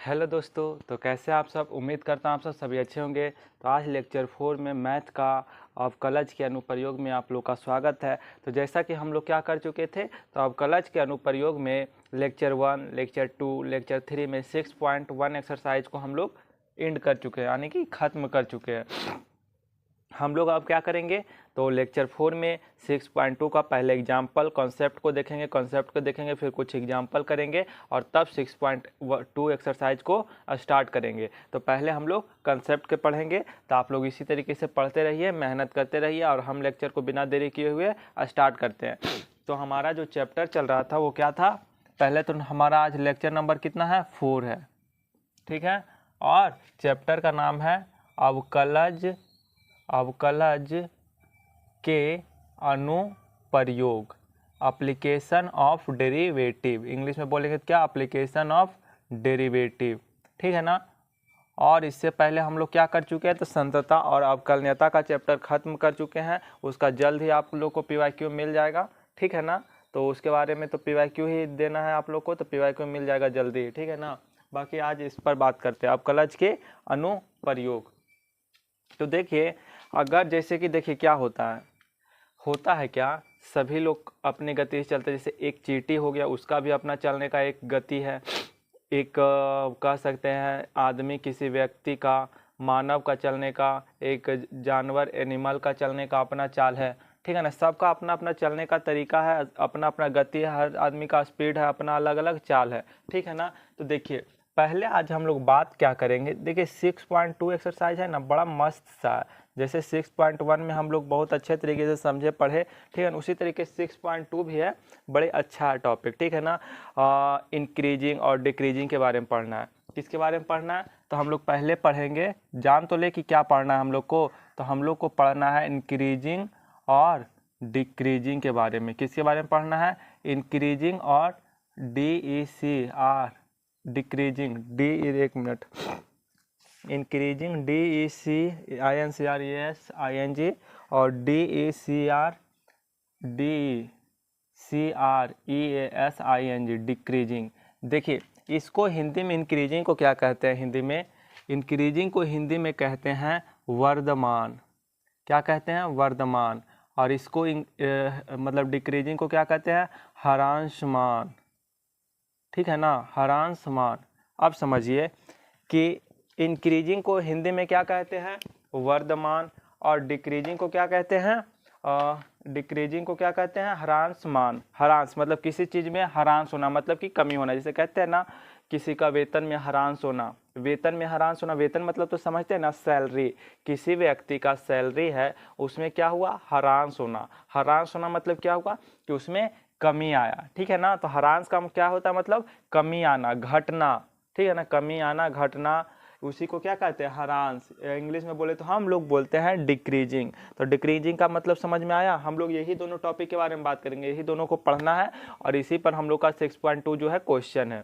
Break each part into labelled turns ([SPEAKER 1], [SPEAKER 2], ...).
[SPEAKER 1] Hello दोस्तों, तो कैसे आप सब। उम्मीद करता हूँ आप सब सभी अच्छे होंगे। तो आज लेक्चर 4 में मैथ का अवकलज के अनुप्रयोग में आप लोग का स्वागत है। तो जैसा कि हम लोग क्या कर चुके थे, तो अवकलज के अनुप्रयोग में लेक्चर 1, लेक्चर 2, लेक्चर 3 में 6.1 एक्सरसाइज को हम लोग एंड कर चुके हैं, यानी कि ख़त्म कर चुके हैं। हम लोग अब क्या करेंगे, तो लेक्चर 4 में 6.2 का पहले एग्जाम्पल कॉन्सेप्ट को देखेंगे, फिर कुछ एग्जाम्पल करेंगे और तब 6.2 एक्सरसाइज को स्टार्ट करेंगे। तो पहले हम लोग कॉन्सेप्ट के पढ़ेंगे। तो आप लोग इसी तरीके से पढ़ते रहिए, मेहनत करते रहिए और हम लेक्चर को बिना देरी किए हुए स्टार्ट करते हैं। तो हमारा जो चैप्टर चल रहा था वो क्या था, पहले तो हमारा आज लेक्चर नंबर कितना है, 4 है, ठीक है। और चैप्टर का नाम है अवकलज के अनुप्रयोग, एप्लीकेशन ऑफ डेरिवेटिव। इंग्लिश में बोलेंगे क्या, एप्लीकेशन ऑफ डेरिवेटिव, ठीक है ना। और इससे पहले हम लोग क्या कर चुके हैं, तो संतता और अवकलनीयता का चैप्टर खत्म कर चुके हैं। उसका जल्द ही आप लोग को PYQ मिल जाएगा, ठीक है ना। तो उसके बारे में तो PYQ ही देना है आप लोग को, तो PYQ मिल जाएगा जल्दी, ठीक है ना। बाकी आज इस पर बात करते हैं, अवकलज के अनुप्रयोग। तो देखिए, अगर जैसे कि देखिए क्या होता है क्या, सभी लोग अपने गति से चलते हैं। जैसे एक चींटी हो गया, उसका भी अपना चलने का एक गति है। एक कह सकते हैं आदमी, किसी व्यक्ति का, मानव का चलने का, एक जानवर एनिमल का चलने का अपना चाल है, ठीक है ना। सबका अपना अपना चलने का तरीका है, अपना अपना गति है, हर आदमी का स्पीड है, अपना अलग अलग चाल है, ठीक है ना। तो देखिए पहले आज हम लोग बात क्या करेंगे, देखिए 6.2 एक्सरसाइज है ना, बड़ा मस्त सा है। जैसे 6.1 में हम लोग बहुत अच्छे तरीके से समझे पढ़े, ठीक है ना, उसी तरीके 6.2 भी है, बड़े अच्छा है टॉपिक, ठीक है ना। इंक्रीजिंग और डिक्रीजिंग के बारे में पढ़ना है। किसके बारे में पढ़ना है, तो हम लोग पहले पढ़ेंगे, जान तो ले कि क्या पढ़ना है हम लोग को। तो हम लोग को पढ़ना है इंक्रीजिंग और डिक्रीजिंग के बारे में। किसके बारे में पढ़ना है, इंक्रीजिंग और DECR, डिक्रीजिंग, एक मिनट, इंक्रीजिंग DECINCRESING और DECRESING, डिक्रीजिंग। देखिए इसको हिंदी में इंक्रीजिंग को क्या कहते हैं, हिंदी में इंक्रीजिंग को हिंदी में कहते हैं वर्धमान। क्या कहते हैं, वर्धमान। और इसको मतलब डिक्रीजिंग को क्या कहते हैं, ह्रासमान, ठीक है ना, ह्रासमान। अब समझिए कि इंक्रीजिंग को हिंदी में क्या कहते हैं, वर्धमान, और डिक्रीजिंग को क्या कहते हैं, ह्रासमान। ह्रास मतलब किसी चीज़ में ह्रास होना, मतलब कि कमी होना। जैसे कहते हैं ना, किसी का वेतन में ह्रास होना, वेतन मतलब तो समझते हैं ना, सैलरी। किसी व्यक्ति का सैलरी है, उसमें क्या हुआ, ह्रास होना मतलब क्या हुआ, कि उसमें कमी आया, ठीक है ना। तो ह्रास का क्या होता है, मतलब कमी आना, घटना, ठीक है ना, कमी आना, घटना, उसी को क्या कहते हैं, ह्रास। इंग्लिश में बोले तो हम लोग बोलते हैं डिक्रीजिंग। तो डिक्रीजिंग का मतलब समझ में आया। हम लोग यही दोनों टॉपिक के बारे में बात करेंगे, यही दोनों को पढ़ना है और इसी पर हम लोग का 6.2 जो है क्वेश्चन है,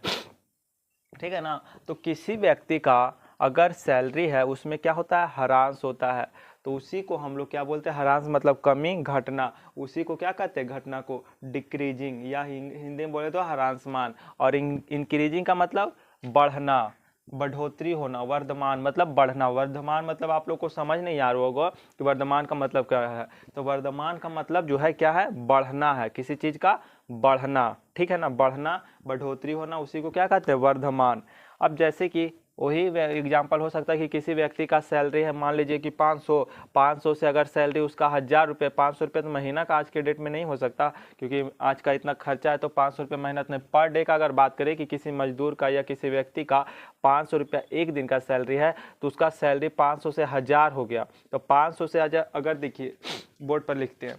[SPEAKER 1] ठीक है ना। तो किसी व्यक्ति का अगर सैलरी है, उसमें क्या होता है, ह्रास होता है। तो उसी को हम लोग क्या बोलते हैं, ह्रास मतलब कमी, घटना, उसी को क्या कहते हैं, घटना को डिक्रीजिंग, या हिंदी में बोले तो ह्रासमान। और इंक्रीजिंग का मतलब बढ़ना, बढ़ोतरी होना। वर्धमान मतलब बढ़ना, वर्धमान मतलब आप लोग को समझ नहीं आ रहा होगा कि वर्धमान का मतलब क्या है। तो वर्धमान का मतलब जो है क्या है, बढ़ना है, किसी चीज़ का बढ़ना, ठीक है ना, बढ़ना, बढ़ोतरी होना, उसी को क्या कहते हैं, वर्धमान। अब जैसे कि वही एग्जाम्पल हो सकता है कि किसी व्यक्ति का सैलरी है, मान लीजिए कि 500 से अगर सैलरी उसका 1000 रुपये, 500 रुपये तो महीना का आज के डेट में नहीं हो सकता, क्योंकि आज का इतना खर्चा है। तो 500 रुपये मेहनत में, पर डे का अगर बात करें कि किसी मजदूर का या किसी व्यक्ति का 500 रुपया एक दिन का सैलरी है, तो उसका सैलरी 500 से 1000 हो गया। तो 500 से 1000, अगर देखिए बोर्ड पर लिखते हैं,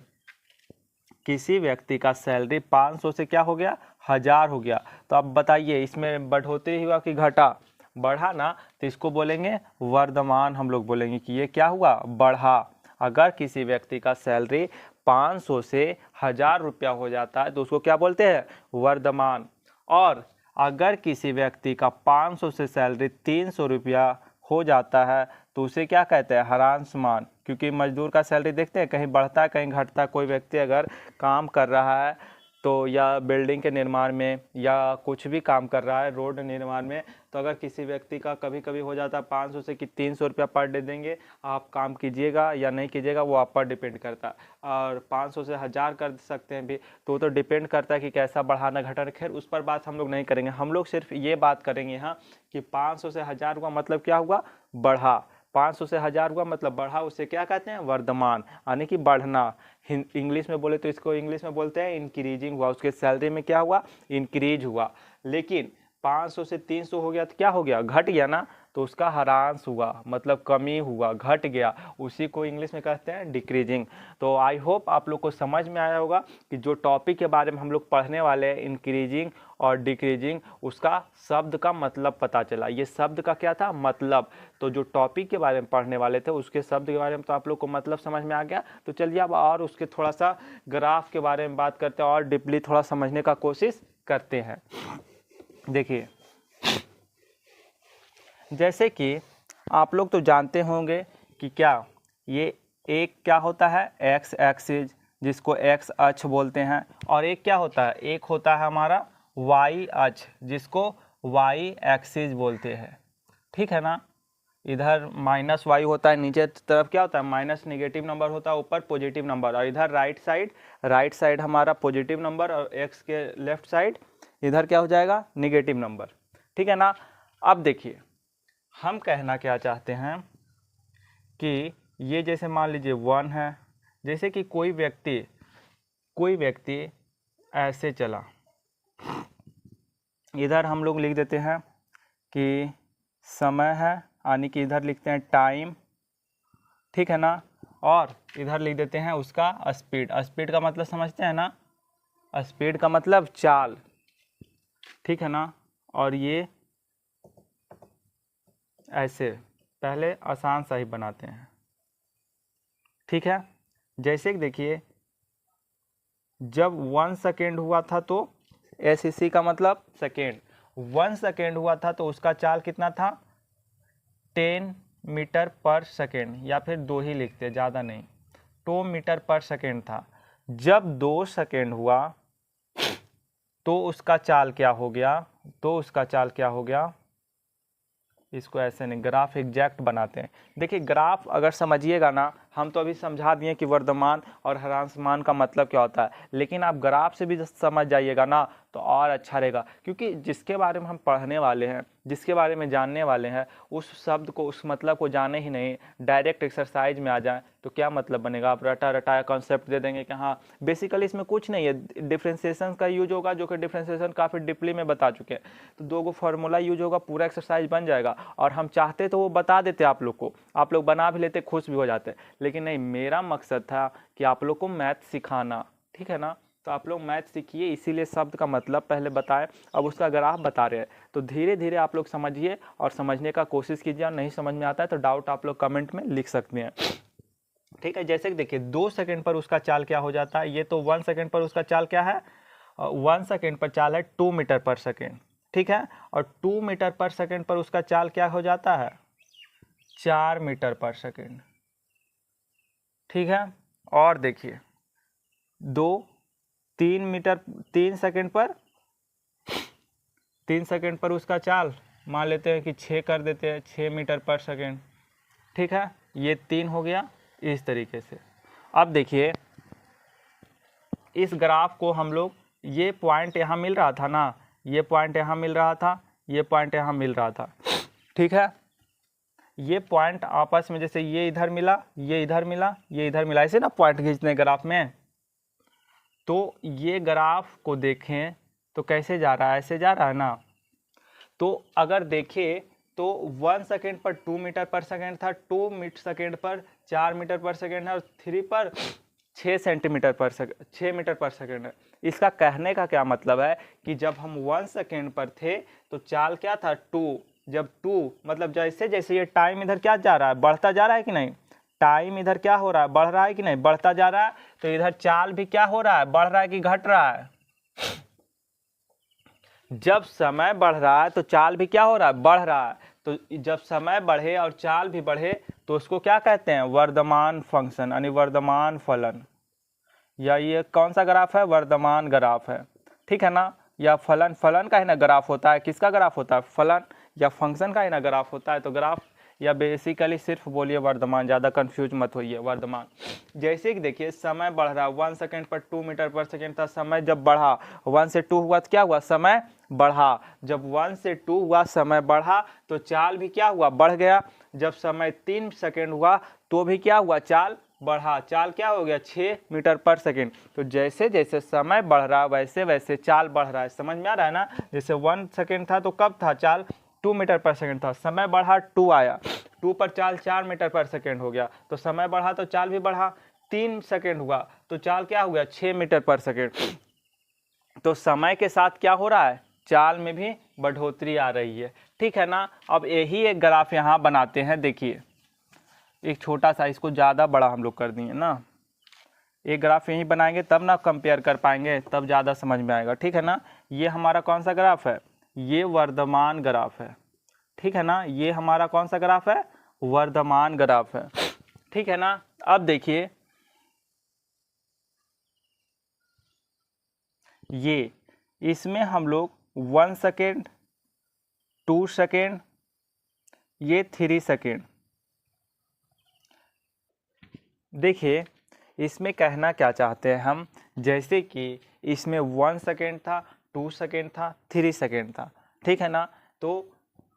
[SPEAKER 1] किसी व्यक्ति का सैलरी 500 से क्या हो गया, 1000 हो गया। तो अब बताइए इसमें बढ़ोतरी हुआ कि घटा, बढ़ा ना, तो इसको बोलेंगे वर्धमान। हम लोग बोलेंगे कि ये क्या हुआ, बढ़ा। अगर किसी व्यक्ति का सैलरी 500 से 1000 रुपया हो जाता है, तो उसको क्या बोलते हैं, वर्धमान। और अगर किसी व्यक्ति का 500 से सैलरी 300 रुपया हो जाता है, तो उसे क्या कहते हैं, ह्रासमान। क्योंकि मजदूर का सैलरी देखते हैं कहीं बढ़ता है कहीं घटता है। कोई व्यक्ति अगर काम कर रहा है तो या बिल्डिंग के निर्माण में या कुछ भी काम कर रहा है रोड निर्माण में, तो अगर किसी व्यक्ति का कभी कभी हो जाता है 500 से कि 300 रुपया पर डे देंगे, आप काम कीजिएगा या नहीं कीजिएगा वो आप पर डिपेंड करता है। और 500 से 1000 कर सकते हैं भी, तो डिपेंड करता है कि कैसा बढ़ाना घटाना। खैर उस पर बात हम लोग नहीं करेंगे, हम लोग सिर्फ ये बात करेंगे यहाँ कि 500 से 1000 हुआ मतलब क्या हुआ, बढ़ा। 500 से 1000 हुआ मतलब बढ़ा, उसे क्या कहते हैं, वर्धमान, यानी कि बढ़ना। इंग्लिश में बोले तो इसको इंग्लिश में बोलते हैं इंक्रीजिंग हुआ, उसके सैलरी में क्या हुआ, इंक्रीज हुआ। लेकिन 500 से 300 हो गया तो क्या हो गया, घट गया ना, तो उसका ह्रास हुआ, मतलब कमी हुआ, घट गया, उसी को इंग्लिश में कहते हैं डिक्रीजिंग। तो आई होप आप लोग को समझ में आया होगा कि जो टॉपिक के बारे में हम लोग पढ़ने वाले हैं इंक्रीजिंग और डिक्रीजिंग, उसका शब्द का मतलब पता चला। ये शब्द का क्या था, मतलब। तो जो टॉपिक के बारे में पढ़ने वाले थे उसके शब्द के बारे में तो आप लोग को मतलब समझ में आ गया। तो चलिए अब और उसके थोड़ा सा ग्राफ के बारे में बात करते हैं और डीपली थोड़ा समझने का कोशिश करते हैं। देखिए, जैसे कि आप लोग तो जानते होंगे कि क्या ये एक क्या होता है, एक्स एक्सिस, जिसको एक्स अक्ष बोलते हैं, और एक क्या होता है, एक होता है हमारा वाई अक्ष, जिसको वाई एक्सिस बोलते हैं। ठीक है ना, इधर माइनस वाई होता है, नीचे तरफ क्या होता है, माइनस नेगेटिव नंबर होता है, ऊपर पॉजिटिव नंबर, और इधर राइट साइड हमारा पॉजिटिव नंबर, और एक्स के लेफ्ट साइड इधर क्या हो जाएगा, नेगेटिव नंबर। ठीक है ना। अब देखिए हम कहना क्या चाहते हैं कि ये जैसे मान लीजिए 1 है, जैसे कि कोई व्यक्ति ऐसे चला, इधर हम लोग लिख देते हैं कि समय है, यानी कि इधर लिखते हैं टाइम। ठीक है ना, और इधर लिख देते हैं उसका स्पीड। स्पीड का मतलब समझते हैं ना, स्पीड का मतलब चाल। ठीक है ना, और ये ऐसे पहले आसान सा ही बनाते हैं। ठीक है, जैसे कि देखिए जब 1 सेकेंड हुआ था तो SEC का मतलब सेकेंड, 1 सेकेंड हुआ था तो उसका चाल कितना था, 10 मीटर पर सेकेंड, या फिर 2 ही लिखते, ज़्यादा नहीं, 2 मीटर पर सेकेंड था। जब 2 सेकेंड हुआ तो उसका चाल क्या हो गया, इसको ऐसे नहीं, ग्राफ एग्जैक्ट बनाते हैं। देखिए ग्राफ अगर समझिएगा ना, हम तो अभी समझा दिए कि वर्धमान और ह्रासमान का मतलब क्या होता है, लेकिन आप ग्राफ से भी समझ जाइएगा ना तो और अच्छा रहेगा, क्योंकि जिसके बारे में हम पढ़ने वाले हैं, जिसके बारे में जानने वाले हैं, उस शब्द को, उस मतलब को जाने ही नहीं, डायरेक्ट एक्सरसाइज में आ जाए तो क्या मतलब बनेगा। आप रटा रटाया कॉन्सेप्ट दे देंगे कि हाँ बेसिकली इसमें कुछ नहीं है, डिफ्रेंसिएशन का यूज होगा, जो कि डिफ्रेंसिएशन काफ़ी डीपली में बता चुके हैं, तो 2 फार्मूला यूज होगा, पूरा एक्सरसाइज बन जाएगा। और हम चाहते तो वो बता देते आप लोग को, आप लोग बना भी लेते, खुश भी हो जाते, लेकिन नहीं, मेरा मकसद था कि आप लोग को मैथ सिखाना। ठीक है ना, तो आप लोग मैथ सीखिए, इसीलिए शब्द का मतलब पहले बताएं, अब उसका ग्राफ बता रहे हैं, तो धीरे धीरे आप लोग समझिए और समझने का कोशिश कीजिए। और नहीं समझ में आता है तो डाउट आप लोग कमेंट में लिख सकते हैं। ठीक है, जैसे कि देखिए 2 सेकंड पर उसका चाल क्या हो जाता है, ये तो 1 सेकंड पर उसका चाल क्या है, 1 सेकंड पर चाल है 2 मीटर पर सेकंड। ठीक है, और 2 मीटर पर सेकंड पर उसका चाल क्या हो जाता है, 4 मीटर पर सेकंड। ठीक है, और देखिए 3 सेकंड पर उसका चाल मान लेते हैं कि 6 कर देते हैं, 6 मीटर पर सेकंड। ठीक है, ये 3 हो गया इस तरीके से। अब देखिए इस ग्राफ को हम लोग, ये पॉइंट यहाँ मिल रहा था ना, ये पॉइंट यहाँ मिल रहा था, ये पॉइंट यहाँ मिल रहा था। ठीक है, ये पॉइंट आपस में, जैसे ये इधर मिला, ये इधर मिला, ये इधर मिला, ऐसे ना पॉइंट खींचने ग्राफ में। तो ये ग्राफ को देखें तो कैसे जा रहा है, ऐसे जा रहा है ना। तो अगर देखें तो 1 सेकेंड पर 2 मीटर पर सेकेंड था, 2 सेकेंड पर 4 मीटर पर सेकेंड है, और 3 पर 6 मीटर पर सेकेंड है। इसका कहने का क्या मतलब है कि जब हम 1 सेकेंड पर थे तो चाल क्या था, 2। जब 2 मतलब जैसे जैसे ये टाइम इधर क्या जा रहा है, बढ़ता जा रहा है कि नहीं, टाइम इधर क्या हो रहा है, बढ़ रहा है कि नहीं, बढ़ता जा रहा है, तो इधर चाल भी क्या हो रहा है, बढ़ रहा है कि घट रहा है। जब समय बढ़ रहा है तो चाल भी क्या हो रहा है, बढ़ रहा है। तो जब समय बढ़े और चाल भी बढ़े तो उसको क्या कहते हैं, वर्धमान फंक्शन, यानी वर्धमान फलन। या ये कौन सा ग्राफ है, वर्धमान ग्राफ है, ठीक है ना। या फलन, फलन का ही ना ग्राफ होता है, किसका ग्राफ होता है, फलन या फंक्शन का ही ना ग्राफ होता है। तो ग्राफ या बेसिकली सिर्फ बोलिए वर्धमान, ज़्यादा कंफ्यूज मत होइए, वर्धमान। जैसे कि देखिए समय बढ़ रहा, 1 सेकेंड पर 2 मीटर पर सेकेंड था, समय जब बढ़ा 1 से 2 हुआ तो क्या हुआ, समय बढ़ा। जब 1 से 2 हुआ समय बढ़ा तो चाल भी क्या हुआ, बढ़ गया। जब समय 3 सेकेंड हुआ तो भी क्या हुआ, चाल बढ़ा। चाल क्या हो गया, 6 मीटर पर सेकेंड। तो जैसे जैसे समय बढ़ रहा वैसे वैसे चाल बढ़ रहा है। समझ में आ रहा है ना। जैसे 1 सेकेंड था तो कब था, चाल 2 मीटर पर सेकेंड था, समय बढ़ा 2 आया, 2 पर चाल 4 मीटर पर सेकेंड हो गया, तो समय बढ़ा तो चाल भी बढ़ा। 3 सेकेंड हुआ तो चाल क्या हो गया, 6 मीटर पर सेकेंड। तो समय के साथ क्या हो रहा है, चाल में भी बढ़ोतरी आ रही है, ठीक है ना। अब यही एक ग्राफ यहाँ बनाते हैं, देखिए एक छोटा सा, इसको ज़्यादा बड़ा हम लोग कर दिए ना। एक ग्राफ यहीं बनाएंगे तब ना कंपेयर कर पाएंगे, तब ज़्यादा समझ में आएगा, ठीक है ना। ये हमारा कौन सा ग्राफ है, ये वर्धमान ग्राफ है, ठीक है ना। ये हमारा कौन सा ग्राफ है, वर्धमान ग्राफ है, ठीक है ना। अब देखिए ये, इसमें हम लोग 1 सेकेंड, 2 सेकेंड, ये 3 सेकेंड। देखिए इसमें कहना क्या चाहते हैं हम, जैसे कि इसमें 1 सेकेंड था, 2 सेकेंड था, 3 सेकेंड था, ठीक है ना। तो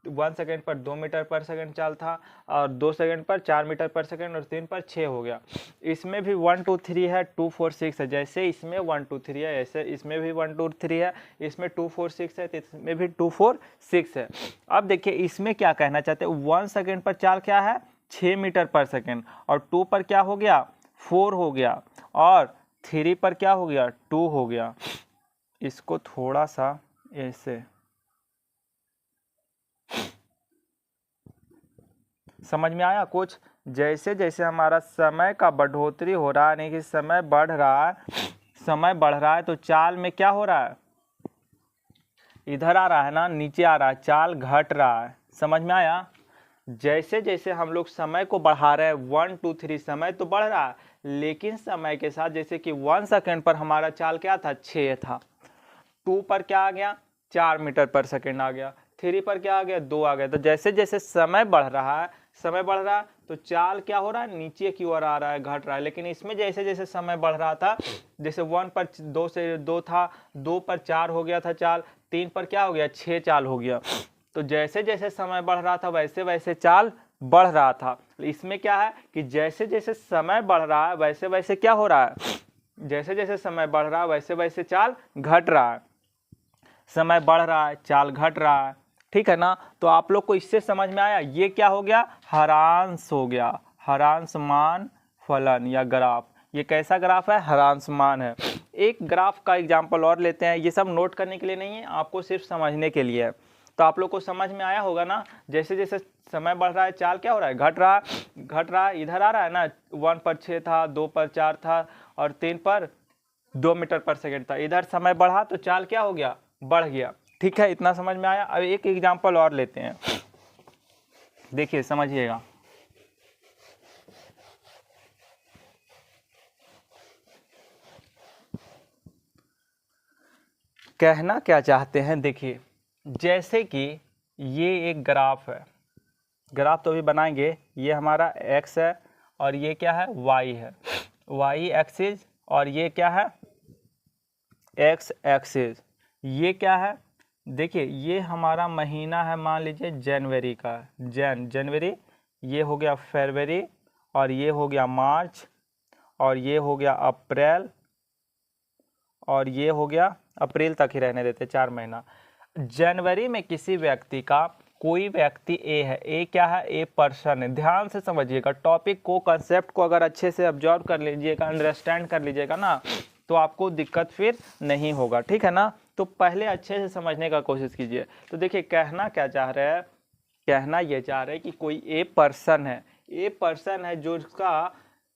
[SPEAKER 1] 1 सेकेंड पर 2 मीटर पर सेकेंड चाल था, और 2 सेकेंड पर 4 मीटर पर सेकेंड, और 3 पर 6 हो गया। इसमें भी 1 2 3 है, 2 4 6 है। जैसे इसमें 1 2 3 है, ऐसे इसमें भी 1 2 3 है, इसमें 2 4 6 है, तो इसमें भी 2 4 6 है। अब देखिए इसमें क्या कहना चाहते हैं, 1 सेकेंड पर चाल क्या है, 6 मीटर पर सेकेंड, और 2 पर क्या हो गया, 4 हो गया, और 3 पर क्या हो गया, 2 हो गया। इसको थोड़ा सा ऐसे समझ में आया कुछ। जैसे जैसे हमारा समय का बढ़ोतरी हो रहा है, यानी कि समय बढ़ रहा है, समय बढ़ रहा है, तो चाल में क्या हो रहा है, इधर आ रहा है ना, नीचे आ रहा है, चाल घट रहा है। समझ में आया। जैसे जैसे हम लोग समय को बढ़ा रहे हैं, 1 2 3 समय तो बढ़ रहा है, लेकिन समय के साथ जैसे कि 1 सेकेंड पर हमारा चाल क्या था, 6 था, 2 पर क्या आ गया, 4 मीटर पर सेकेंड आ गया, 3 पर क्या आ गया, 2 आ गया। तो जैसे जैसे समय बढ़ रहा है, समय बढ़ रहा है, तो चाल क्या हो रहा है, नीचे की ओर आ रहा है, घट रहा है। लेकिन इसमें जैसे जैसे समय बढ़ रहा था, जैसे 1 पर 2 से 2 था, 2 पर 4 हो गया था चाल, 3 पर क्या हो गया, 6 चाल हो गया। तो जैसे जैसे समय बढ़ रहा था वैसे वैसे चाल बढ़ रहा था। इसमें क्या है कि जैसे जैसे समय बढ़ रहा है वैसे वैसे क्या हो रहा है, जैसे जैसे समय बढ़ रहा है वैसे वैसे चाल घट रहा है। समय बढ़ रहा है, चाल घट रहा है, ठीक है ना। तो आप लोग को इससे समझ में आया, ये क्या हो गया, हरांश हो गया, हरांशमान फलन या ग्राफ। ये कैसा ग्राफ है, हरांशमान है। एक ग्राफ का एग्जाम्पल और लेते हैं, ये सब नोट करने के लिए नहीं है, आपको सिर्फ समझने के लिए है। तो आप लोग को समझ में आया होगा ना, जैसे जैसे समय बढ़ रहा है चाल क्या हो रहा है, घट रहा है, घट रहा है। इधर आ रहा है ना, 1 पर 6 था, 2 पर 4 था, और 3 पर 2 मीटर पर सेकेंड था। इधर समय बढ़ा तो चाल क्या हो गया, बढ़ गया, ठीक है। इतना समझ में आया। अब एक एग्जाम्पल और लेते हैं, देखिए समझिएगा। कहना क्या चाहते हैं, देखिए जैसे कि ये एक ग्राफ है, ग्राफ तो अभी बनाएंगे। ये हमारा x है, और ये क्या है, y है, y एक्सिस, और ये क्या है, x एक्सिस। ये क्या है, देखिए ये हमारा महीना है, मान लीजिए जनवरी का, जनवरी, ये हो गया फरवरी, और ये हो गया मार्च, और ये हो गया अप्रैल, और ये हो गया अप्रैल तक ही रहने देते, 4 महीना। जनवरी में किसी व्यक्ति का, कोई व्यक्ति ए है, ए क्या है, ए पर्सन है। ध्यान से समझिएगा टॉपिक को, कंसेप्ट को अगर अच्छे से ऑब्जर्व कर लीजिएगा, अंडरस्टैंड कर लीजिएगा ना, तो आपको दिक्कत फिर नहीं होगा, ठीक है ना। तो पहले अच्छे से समझने का कोशिश कीजिए। तो देखिए कहना क्या चाह रहे हैं, कहना ये चाह रहे हैं कि कोई ए पर्सन है, ए पर्सन है जो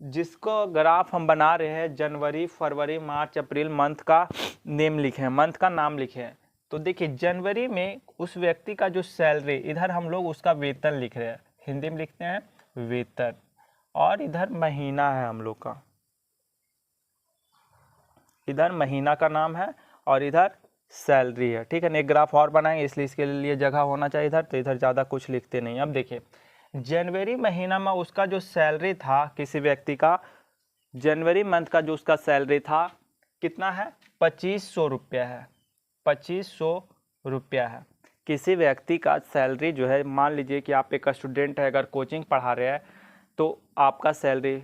[SPEAKER 1] जिसको ग्राफ हम बना रहे हैं, जनवरी फरवरी मार्च अप्रैल, मंथ का नेम लिखे हैं, मंथ का नाम लिखे हैं। तो देखिए जनवरी में उस व्यक्ति का जो सैलरी, इधर हम लोग उसका वेतन लिख रहे हैं, हिंदी में लिखते हैं वेतन, और इधर महीना है हम लोग का, इधर महीना का नाम है और इधर सैलरी है। ठीक है ना, एक ग्राफ और बनाएंगे इसलिए इसके लिए जगह होना चाहिए इधर, तो इधर ज़्यादा कुछ लिखते नहीं। अब देखिए जनवरी महीना में उसका जो सैलरी था किसी व्यक्ति का, जनवरी मंथ का जो उसका सैलरी था कितना है, 2500 रुपया है, 2500 रुपया है। किसी व्यक्ति का सैलरी जो है, मान लीजिए कि आप एक स्टूडेंट है, अगर कोचिंग पढ़ा रहे हैं तो आपका सैलरी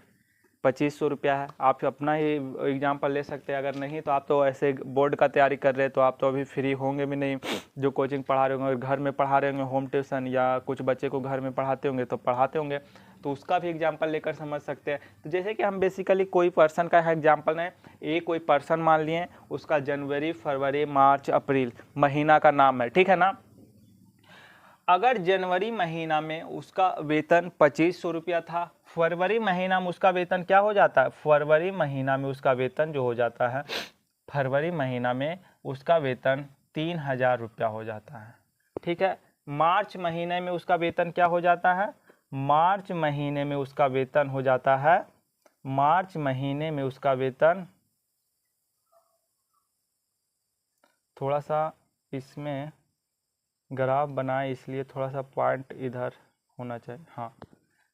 [SPEAKER 1] 2500 रुपया है। आप अपना ही एग्जाम्पल ले सकते हैं, अगर नहीं तो आप तो ऐसे बोर्ड का तैयारी कर रहे हैं तो आप तो अभी फ्री होंगे भी नहीं। जो कोचिंग पढ़ा रहे होंगे, घर में पढ़ा रहे होंगे होम ट्यूशन, या कुछ बच्चे को घर में पढ़ाते होंगे तो पढ़ाते होंगे, तो उसका भी एग्जाम्पल लेकर समझ सकते हैं। तो जैसे कि हम बेसिकली कोई पर्सन का एग्जाम्पल है, एक कोई पर्सन मान लिए, उसका जनवरी फरवरी मार्च अप्रैल महीना का नाम है, ठीक है ना। अगर जनवरी महीना में उसका वेतन 2500 रुपया था, फरवरी महीना में उसका वेतन क्या हो जाता है, फरवरी महीना में उसका वेतन जो हो जाता है, फरवरी महीना में उसका वेतन 3000 रुपया हो जाता है। ठीक है, मार्च महीने में उसका वेतन क्या हो जाता है, मार्च महीने में उसका वेतन हो जाता है, मार्च महीने में उसका वेतन, थोड़ा सा इसमें ग्राफ बनाए इसलिए थोड़ा सा पॉइंट इधर होना चाहिए। हाँ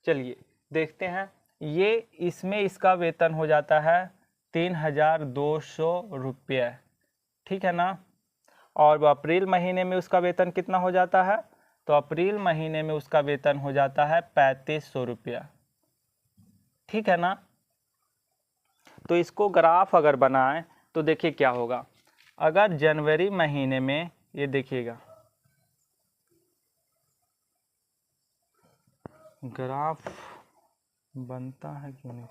[SPEAKER 1] चलिए देखते हैं, ये इसमें इसका वेतन हो जाता है 3200 रुपये, ठीक है ना। और अप्रैल महीने में उसका वेतन कितना हो जाता है, तो अप्रैल महीने में उसका वेतन हो जाता है 3500 रुपया, ठीक है ना। तो इसको ग्राफ अगर बनाएं तो देखिए क्या होगा। अगर जनवरी महीने में, ये देखिएगा ग्राफ बनता है क्यों नहीं,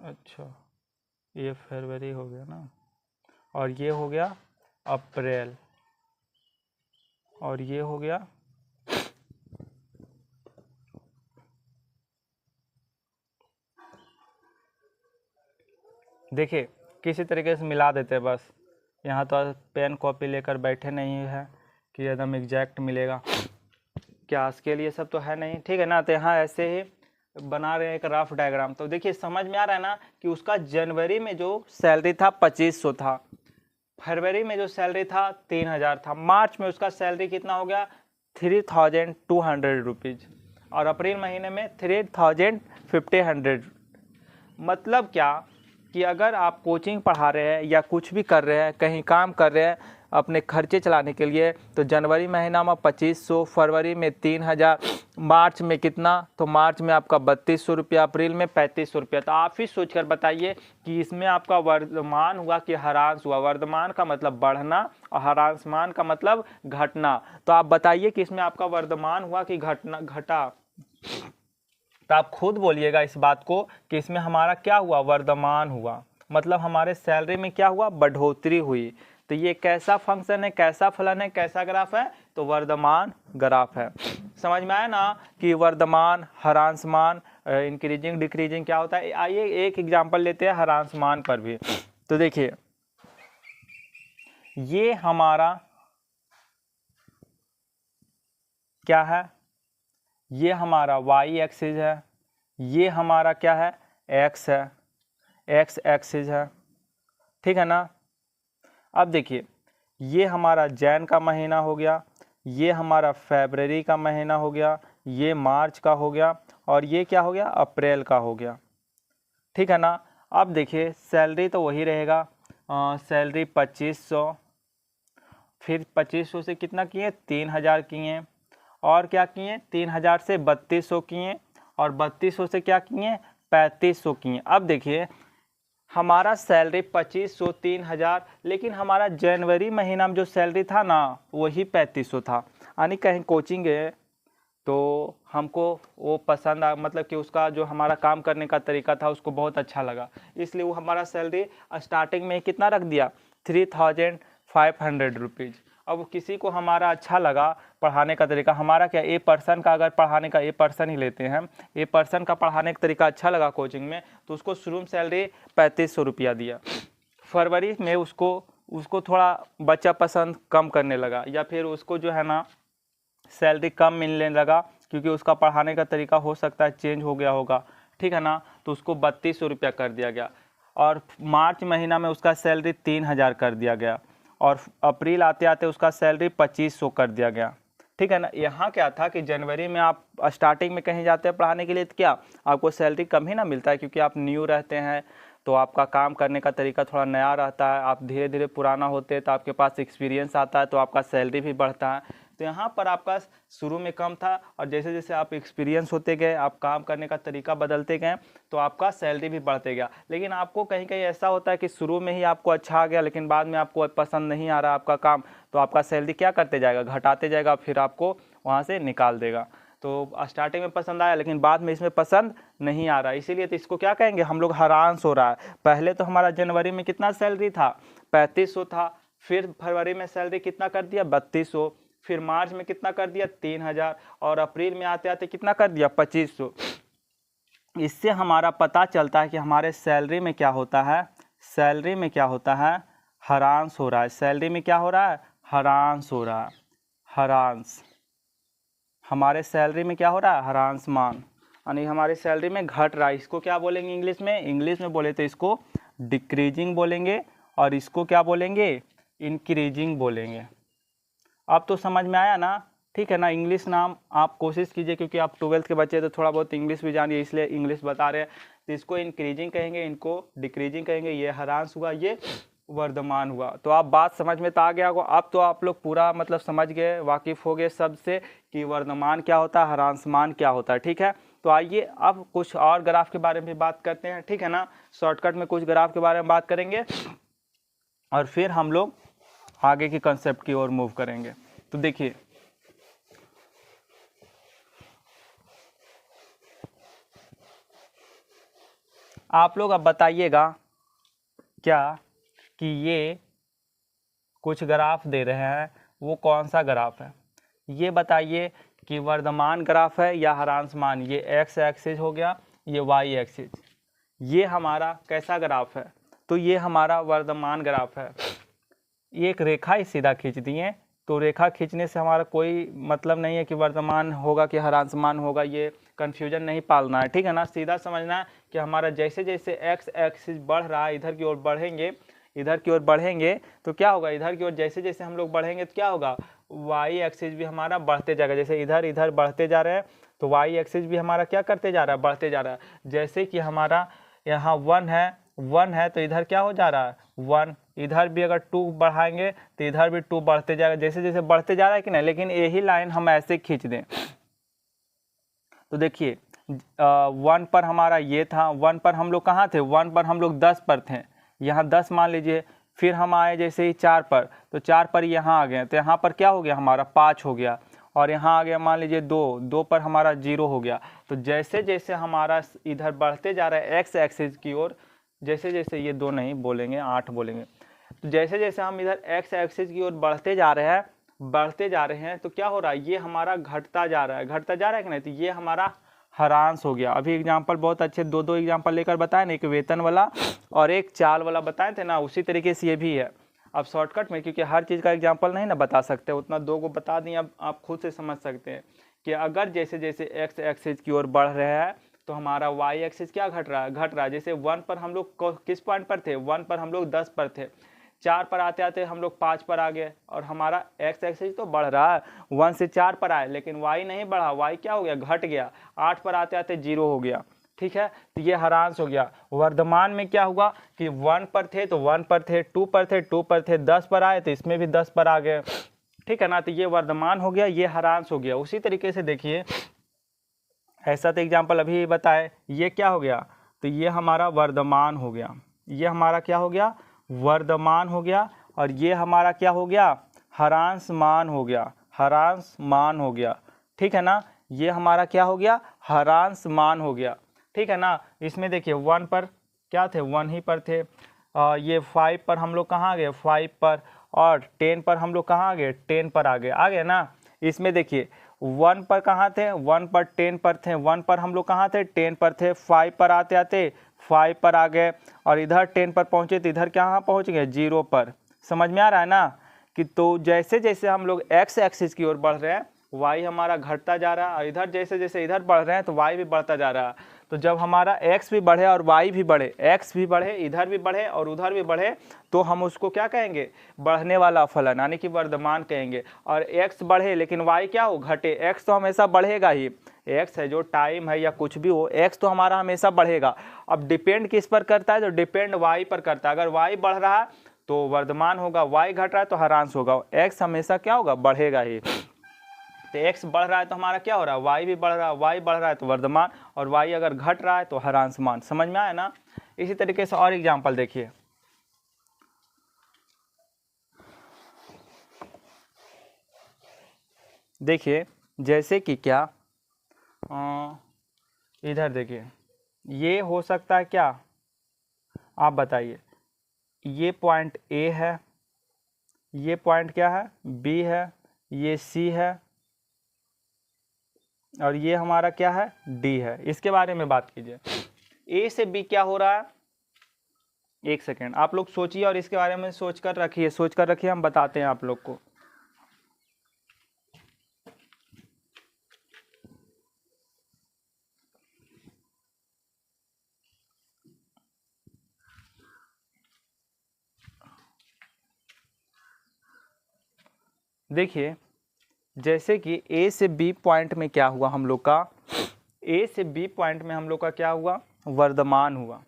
[SPEAKER 1] अच्छा ये फरवरी हो गया ना, और ये हो गया अप्रैल, और ये हो गया देखिए किसी तरीके से मिला देते हैं बस। यहाँ तो पेन कॉपी लेकर बैठे नहीं है कि एकदम एग्जैक्ट मिलेगा, क्या इसके लिए सब तो है नहीं, ठीक है ना। तो यहाँ ऐसे ही बना रहे हैं एक रफ डायग्राम। तो देखिए समझ में आ रहा है ना कि उसका जनवरी में जो सैलरी था 2500 था, फरवरी में जो सैलरी था 3000 था, मार्च में उसका सैलरी कितना हो गया 3200 रुपीज़, और अप्रैल महीने में 3500। मतलब क्या कि अगर आप कोचिंग पढ़ा रहे हैं या कुछ भी कर रहे हैं, कहीं काम कर रहे हैं अपने खर्चे चलाने के लिए, तो जनवरी महीना में 2500, फरवरी में 3000, मार्च में कितना, तो मार्च में आपका 3200 रुपया, अप्रैल में 3500 रुपया। तो आप ही सोचकर बताइए कि इसमें आपका वर्धमान हुआ कि ह्रांस हुआ। वर्धमान का मतलब बढ़ना और ह्रांसमान का मतलब घटना। तो आप बताइए कि इसमें आपका वर्धमान हुआ कि घटा। तो आप खुद बोलिएगा इस बात को कि इसमें हमारा क्या हुआ, वर्धमान हुआ, मतलब हमारे सैलरी में क्या हुआ, बढ़ोतरी हुई। तो ये कैसा फंक्शन है, कैसा फलन है, कैसा ग्राफ है, तो वर्धमान ग्राफ है। समझ में आया ना कि वर्धमान, ह्रांसमान, इंक्रीजिंग डिक्रीजिंग क्या होता है। आइए एक एग्जांपल लेते हैं ह्रांसमान पर भी। तो देखिए ये हमारा क्या है, ये हमारा y एक्सिस है, ये हमारा क्या है, x है, x एक्सिस है, ठीक है ना। अब देखिए ये हमारा जैन का महीना हो गया, ये हमारा फरवरी का महीना हो गया, ये मार्च का हो गया, और ये क्या हो गया, अप्रैल का हो गया, ठीक है ना। अब देखिए सैलरी तो वही रहेगा, सैलरी 2500, फिर 2500 से कितना किए, 3000 किए, और क्या किए, 3000 से 3200 किए, और 3200 से क्या किए, 3500 किए। अब देखिए हमारा सैलरी 2500 3000, लेकिन हमारा जनवरी महीना में जो सैलरी था ना वही 3500 था। यानी कहीं कोचिंग गए तो हमको वो पसंद आ, मतलब कि उसका जो हमारा काम करने का तरीका था उसको बहुत अच्छा लगा, इसलिए वो हमारा सैलरी स्टार्टिंग में कितना रख दिया, 3500 रुपीज़। अब किसी को हमारा अच्छा लगा पढ़ाने का तरीका, हमारा क्या ए पर्सन का, अगर पढ़ाने का ए पर्सन ही लेते हैं, ए पर्सन का पढ़ाने का तरीका अच्छा लगा कोचिंग में, तो उसको शुरू में सैलरी 3500 रुपया दिया। फरवरी में उसको उसको थोड़ा बच्चा पसंद कम करने लगा, या फिर उसको जो है ना सैलरी कम मिलने लगा, क्योंकि उसका पढ़ाने का तरीका हो सकता है चेंज हो गया होगा, ठीक है ना। तो उसको 3200 रुपया कर दिया गया, और मार्च महीना में उसका सैलरी 3000 कर दिया गया, और अप्रैल आते आते उसका सैलरी 2500 कर दिया गया, ठीक है ना। यहाँ क्या था कि जनवरी में आप स्टार्टिंग में कहीं जाते हैं पढ़ाने के लिए, तो क्या आपको सैलरी कम ही ना मिलता है, क्योंकि आप न्यू रहते हैं, तो आपका काम करने का तरीका थोड़ा नया रहता है, आप धीरे धीरे पुराना होते हैं तो आपके पास एक्सपीरियंस आता है, तो आपका सैलरी भी बढ़ता है। तो यहाँ पर आपका शुरू में कम था, और जैसे जैसे आप एक्सपीरियंस होते गए, आप काम करने का तरीका बदलते गए, तो आपका सैलरी भी बढ़ते गया। लेकिन आपको कहीं कहीं ऐसा होता है कि शुरू में ही आपको अच्छा आ गया, लेकिन बाद में आपको पसंद नहीं आ रहा आपका काम, तो आपका सैलरी क्या करते जाएगा, घटाते जाएगा, फिर आपको वहाँ से निकाल देगा। तो स्टार्टिंग में पसंद आया, लेकिन बाद में इसमें पसंद नहीं आ रहा, इसीलिए तो इसको क्या कहेंगे हम लोग, हरांस हो रहा है। पहले तो हमारा जनवरी में कितना सैलरी था, 3500 था, फिर फरवरी में सैलरी कितना कर दिया, 3200, फिर मार्च में कितना कर दिया, 3000, और अप्रैल में आते आते कितना कर दिया, 2500। इससे हमारा पता चलता है कि हमारे सैलरी में क्या होता है, सैलरी में क्या होता है, हरांस हो रहा है। सैलरी में क्या हो रहा है, हरांस हो रहा है, हरांस। हमारे सैलरी में क्या हो रहा है, हरांस मान, यानी हमारे सैलरी में घट रहा है। इसको क्या बोलेंगे इंग्लिश में, इंग्लिश में बोले तो इसको डिक्रीजिंग बोलेंगे, और इसको क्या बोलेंगे, इंक्रीजिंग बोलेंगे। अब तो समझ में आया ना, ठीक है ना। इंग्लिश नाम आप कोशिश कीजिए, क्योंकि आप 12th के बच्चे तो थोड़ा बहुत इंग्लिश भी जानिए, इसलिए इंग्लिश बता रहे हैं। तो इसको इंक्रीजिंग कहेंगे, इनको डिक्रीजिंग कहेंगे। ये हरांस हुआ, ये वर्धमान हुआ। तो आप बात समझ में तो आ गया होगा। अब तो आप लोग पूरा मतलब समझ गए, वाकिफ़ हो गए सबसे कि वर्धमान क्या होता है, हरांसमान क्या होता है, ठीक है। तो आइए अब कुछ और ग्राफ के बारे में भी बात करते हैं, ठीक है ना। शॉर्टकट में कुछ ग्राफ के बारे में बात करेंगे, और फिर हम लोग आगे की कंसेप्ट की ओर मूव करेंगे। तो देखिए, आप लोग अब बताइएगा क्या कि ये कुछ ग्राफ दे रहे हैं, वो कौन सा ग्राफ है, ये बताइए कि वर्धमान ग्राफ है या हरांसमान। ये एक्स एक्सिस हो गया, ये वाई एक्सिस, ये हमारा कैसा ग्राफ है, तो ये हमारा वर्धमान ग्राफ है। ये एक रेखा ही सीधा खींच दिए, तो रेखा खींचने से हमारा कोई मतलब नहीं है कि वर्धमान होगा कि हरांसमान होगा, ये कन्फ्यूजन नहीं पालना है, ठीक है ना। सीधा समझना है कि हमारा जैसे जैसे एक्स एक्सिस बढ़ रहा है, इधर की ओर बढ़ेंगे, इधर की ओर बढ़ेंगे, तो क्या होगा, इधर की ओर जैसे जैसे हम लोग बढ़ेंगे तो क्या होगा, वाई एक्सिस भी हमारा बढ़ते जाएगा। जैसे इधर इधर बढ़ते जा रहे हैं, तो वाई एक्सिस भी हमारा क्या करते जा रहा है, बढ़ते जा रहा है। जैसे कि हमारा यहाँ 1 है, तो इधर क्या हो जा रहा है, 1। इधर भी अगर 2 बढ़ाएंगे तो इधर भी 2 बढ़ते जाएगा, जैसे जैसे बढ़ते जा रहा है कि नहीं। लेकिन यही लाइन हम ऐसे खींच दें, तो देखिए 1 पर हमारा ये था, 1 पर हम लोग कहाँ थे, 1 पर हम लोग 10 पर थे, यहाँ 10 मान लीजिए। फिर हम आए जैसे ही 4 पर, तो 4 पर यहाँ आ गए, तो यहाँ पर क्या हो गया, हमारा 5 हो गया। और यहाँ आ गया मान लीजिए 2 पर हमारा 0 हो गया। तो जैसे जैसे हमारा इधर बढ़ते जा रहा है एक्स एक्सिस की ओर, जैसे जैसे ये 2 नहीं बोलेंगे, 8 बोलेंगे। तो जैसे जैसे हम इधर एक्स एक्सिस की ओर बढ़ते जा रहे हैं, तो क्या हो रहा है, ये हमारा घटता जा रहा है कि नहीं। तो ये हमारा हरांस हो गया। अभी एग्जाम्पल बहुत अच्छे 2 एग्जाम्पल लेकर बताए ना, एक वेतन वाला और एक चाल वाला बताए थे ना, उसी तरीके से ये भी है। अब शॉर्टकट में, क्योंकि हर चीज़ का एग्जाम्पल नहीं ना बता सकते, उतना 2 को बता दिए, अब आप खुद से समझ सकते हैं कि अगर जैसे जैसे एक्स एक्सिस की ओर बढ़ रहा है, तो हमारा वाई एक्सिस क्या घट रहा है। जैसे 1 पर हम लोग किस पॉइंट पर थे, 1 पर हम लोग 10 पर थे, 4 पर आते आते हम लोग 5 पर आ गए, और हमारा एक्स एक्सिस तो बढ़ रहा है, 1 से 4 पर आए, लेकिन वाई नहीं बढ़ा, वाई क्या हो गया, घट गया, 8 पर आते आते 0 हो गया, ठीक है। तो ये हरांस हो गया। वर्धमान में क्या हुआ कि 1 पर थे तो 1 पर थे, 2 पर थे 2 पर थे, 10 पर आए तो इसमें भी 10 पर आ गए, ठीक है ना। तो ये वर्धमान हो गया, ये हरांस हो गया। उसी तरीके से देखिए, ऐसा तो एग्जाम्पल अभी बताए, ये क्या हो गया, तो ये हमारा वर्धमान हो गया, ये हमारा क्या हो गया, वर्धमान हो गया। और ये हमारा क्या हो गया, हरांसमान हो गया, हरांसमान हो गया, ठीक है ना। ये हमारा क्या हो गया, हरांसमान हो गया, ठीक है ना। इसमें देखिए 1 पर क्या थे, 1 ही पर थे। ये 5 पर हम लोग कहाँ आ गए, 5 पर, और 10 पर हम लोग कहाँ आ गए, 10 पर आ गए ना। इसमें देखिए 1 पर कहाँ थे, 1 पर 10 पर थे, 1 पर हम लोग कहाँ थे, 10 पर थे, 5 पर आते आते 5 पर आ गए, और इधर 10 पर पहुँचे तो इधर कहाँ पहुँच गए, 0 पर, समझ में आ रहा है ना कि तो जैसे जैसे हम लोग एक्स एक्सिस की ओर बढ़ रहे हैं वाई हमारा घटता जा रहा है, और इधर जैसे जैसे इधर बढ़ रहे हैं तो वाई भी बढ़ता जा रहा है। तो जब हमारा एक्स भी बढ़े और वाई भी बढ़े, एक्स भी बढ़े इधर भी बढ़े और उधर भी बढ़े, तो हम उसको क्या कहेंगे, बढ़ने वाला फलन यानी कि वर्धमान कहेंगे। और एक्स बढ़े लेकिन वाई क्या हो, घटे। एक्स तो हमेशा बढ़ेगा ही, एक्स है जो टाइम है या कुछ भी हो, एक्स तो हमारा हमेशा बढ़ेगा। अब डिपेंड किस पर करता है, तो डिपेंड वाई पर करता है। अगर वाई बढ़ रहा है तो वर्धमान होगा, वाई घट रहा है तो हरांश होगा। एक्स हमेशा क्या होगा, बढ़ेगा ही। तो एक्स बढ़ रहा है तो हमारा क्या हो रहा है, वाई भी बढ़ रहा है, वाई बढ़ रहा है तो वर्धमान, और वाई अगर घट रहा है तो हरांश मान। समझ में आया ना। इसी तरीके से और एग्जांपल देखिए, देखिए जैसे कि क्या इधर देखिए, ये हो सकता है क्या, आप बताइए। ये पॉइंट ए है, ये पॉइंट क्या है, बी है, ये सी है, और ये हमारा क्या है, डी है। इसके बारे में बात कीजिए। ए से बी क्या हो रहा है, एक सेकेंड आप लोग सोचिए और इसके बारे में सोच कर रखिए, हम बताते हैं आप लोग को। देखिए जैसे कि ए से बी पॉइंट में क्या हुआ हम लोग का, ए से बी पॉइंट में हम लोग का क्या हुआ, वर्धमान हुआ।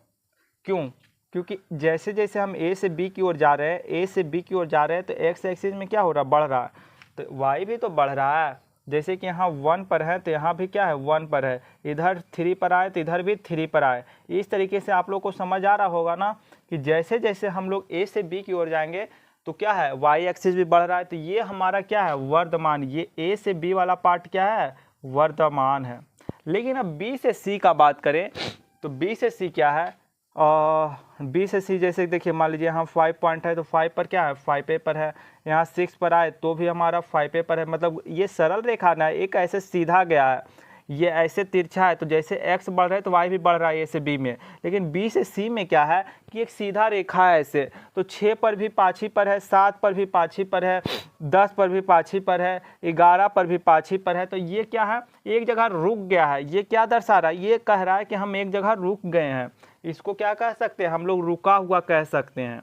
[SPEAKER 1] क्यों, क्योंकि जैसे जैसे हम ए से बी की ओर जा रहे हैं, ए से बी की ओर जा रहे हैं, तो एक्स एक्सिस में क्या हो रहा है, बढ़ रहा है, तो वाई भी तो बढ़ रहा है। जैसे कि यहाँ 1 पर है तो यहाँ भी क्या है, 1 पर है, इधर 3 पर आए तो इधर भी 3 पर आए। इस तरीके से आप लोग को समझ आ रहा होगा ना कि जैसे जैसे हम लोग ए से बी की ओर जाएंगे तो क्या है, वाई एक्सिस भी बढ़ रहा है, तो ये हमारा क्या है, वर्धमान। ये ए से बी वाला पार्ट क्या है, वर्धमान है। लेकिन अब बी से सी का बात करें तो बी से सी क्या है, बी से सी जैसे देखिए, मान लीजिए यहाँ 5 पॉइंट है तो 5 पर क्या है, 5 ए पर है, यहाँ 6 पर आए तो भी हमारा 5 ए पर है। मतलब ये सरल रेखा ना, एक ऐसे सीधा गया है, ये ऐसे तिरछा है, तो जैसे एक्स बढ़ रहा है तो वाई भी बढ़ रहा है ए से बी में। लेकिन बी से सी में क्या है कि एक सीधा रेखा है ऐसे, तो 6 पर भी पाछी पर है, 7 पर भी पाछी पर है, 10 पर भी पाछी पर है, 11 पर भी पाछी पर है। तो ये क्या है, एक जगह रुक गया है। ये क्या दर्शा रहा है, ये कह रहा है कि हम एक जगह रुक गए हैं। इसको क्या कह सकते हैं हम लोग, रुका हुआ कह सकते हैं।